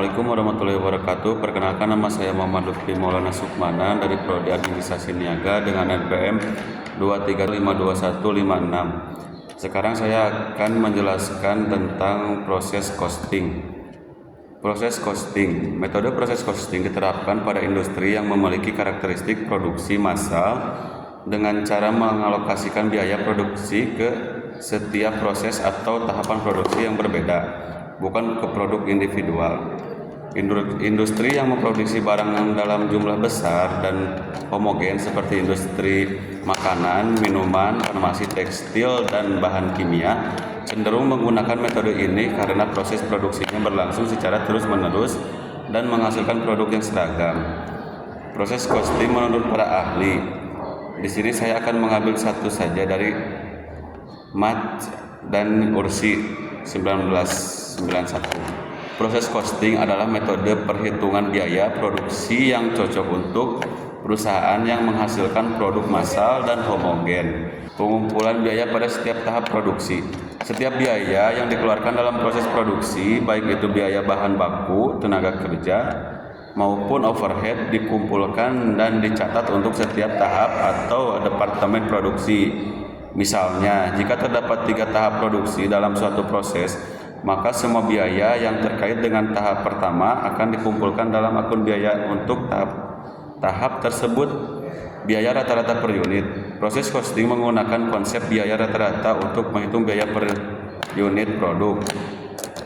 Assalamualaikum warahmatullahi wabarakatuh. Perkenalkan, nama saya Muhammad Lutfi Maulana Sukmana dari Prodi Administrasi Niaga dengan NPM 2352156. Sekarang saya akan menjelaskan tentang proses costing. Metode proses costing diterapkan pada industri yang memiliki karakteristik produksi massal dengan cara mengalokasikan biaya produksi ke setiap proses atau tahapan produksi yang berbeda, bukan ke produk individual. Industri yang memproduksi barang dalam jumlah besar dan homogen seperti industri makanan, minuman, farmasi, tekstil, dan bahan kimia cenderung menggunakan metode ini karena proses produksinya berlangsung secara terus-menerus dan menghasilkan produk yang seragam. Proses costing menurut para ahli. Di sini saya akan mengambil satu saja dari Matt dan Ursi 1991. Proses costing adalah metode perhitungan biaya produksi yang cocok untuk perusahaan yang menghasilkan produk massal dan homogen. Pengumpulan biaya pada setiap tahap produksi. Setiap biaya yang dikeluarkan dalam proses produksi, baik itu biaya bahan baku, tenaga kerja, maupun overhead, dikumpulkan dan dicatat untuk setiap tahap atau departemen produksi. Misalnya, jika terdapat 3 tahap produksi dalam suatu proses, maka semua biaya yang terkait dengan tahap pertama akan dikumpulkan dalam akun biaya untuk tahap tersebut. Biaya rata-rata per unit. Proses costing menggunakan konsep biaya rata-rata untuk menghitung biaya per unit produk.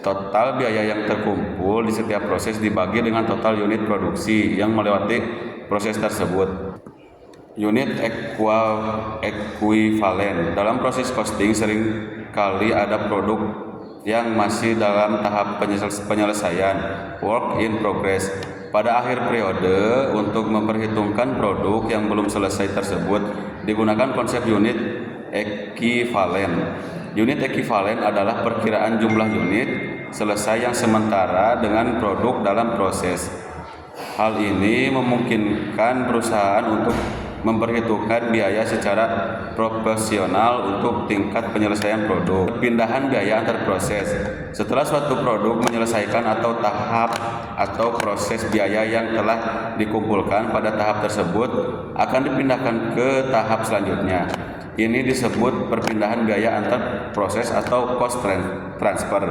Total biaya yang terkumpul di setiap proses dibagi dengan total unit produksi yang melewati proses tersebut. Unit ekuivalen. Dalam proses costing sering kali ada produk yang masih dalam tahap penyelesaian, work in progress. Pada akhir periode, untuk memperhitungkan produk yang belum selesai tersebut, digunakan konsep unit ekivalen. Unit ekivalen adalah perkiraan jumlah unit selesai yang sementara dengan produk dalam proses. Hal ini memungkinkan perusahaan untuk memperhitungkan biaya secara proporsional untuk tingkat penyelesaian produk. Perpindahan biaya antar proses. Setelah suatu produk menyelesaikan atau tahap atau proses, biaya yang telah dikumpulkan pada tahap tersebut akan dipindahkan ke tahap selanjutnya. Ini disebut perpindahan biaya antar proses atau cost transfer.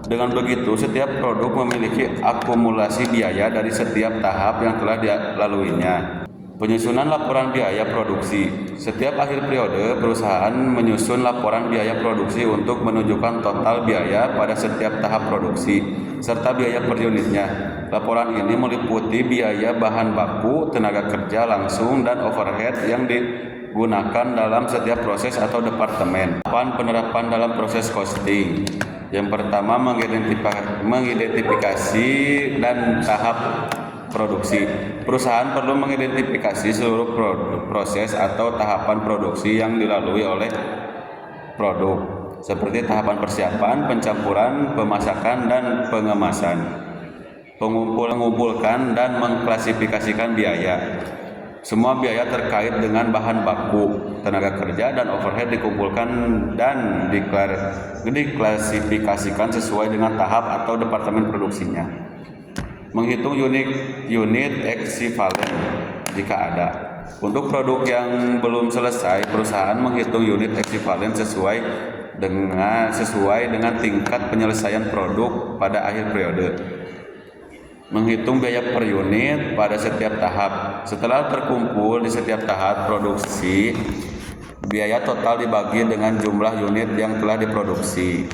Dengan begitu, setiap produk memiliki akumulasi biaya dari setiap tahap yang telah dilaluinya. Penyusunan laporan biaya produksi. Setiap akhir periode, perusahaan menyusun laporan biaya produksi untuk menunjukkan total biaya pada setiap tahap produksi, serta biaya per unitnya. Laporan ini meliputi biaya bahan baku, tenaga kerja langsung, dan overhead yang digunakan dalam setiap proses atau departemen. Penerapan dalam proses costing. Yang pertama, mengidentifikasi dan tahap produksi. Perusahaan perlu mengidentifikasi seluruh proses atau tahapan produksi yang dilalui oleh produk, seperti tahapan persiapan, pencampuran, pemasakan, dan pengemasan. Mengumpulkan dan mengklasifikasikan biaya. Semua biaya terkait dengan bahan baku, tenaga kerja, dan overhead dikumpulkan dan diklasifikasikan sesuai dengan tahap atau departemen produksinya. Menghitung unit ekivalen jika ada. Untuk produk yang belum selesai, perusahaan menghitung unit ekivalen sesuai dengan tingkat penyelesaian produk pada akhir periode. Menghitung biaya per unit pada setiap tahap. Setelah terkumpul di setiap tahap produksi, biaya total dibagi dengan jumlah unit yang telah diproduksi.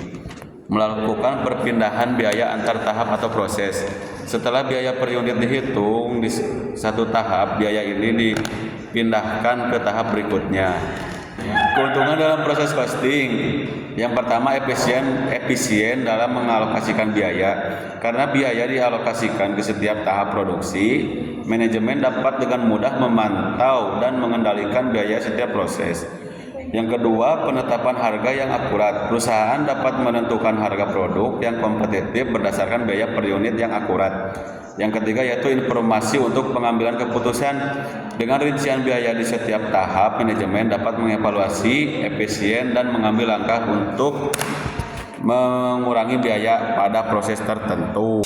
Melakukan perpindahan biaya antar tahap atau proses. Setelah biaya per unit dihitung di satu tahap, biaya ini dipindahkan ke tahap berikutnya. Keuntungan dalam proses costing. Yang pertama, efisien dalam mengalokasikan biaya. Karena biaya dialokasikan ke setiap tahap produksi, manajemen dapat dengan mudah memantau dan mengendalikan biaya setiap proses. Yang kedua, penetapan harga yang akurat. Perusahaan dapat menentukan harga produk yang kompetitif berdasarkan biaya per unit yang akurat. Yang ketiga yaitu informasi untuk pengambilan keputusan. Dengan rincian biaya di setiap tahap, manajemen dapat mengevaluasi efisien dan mengambil langkah untuk mengurangi biaya pada proses tertentu.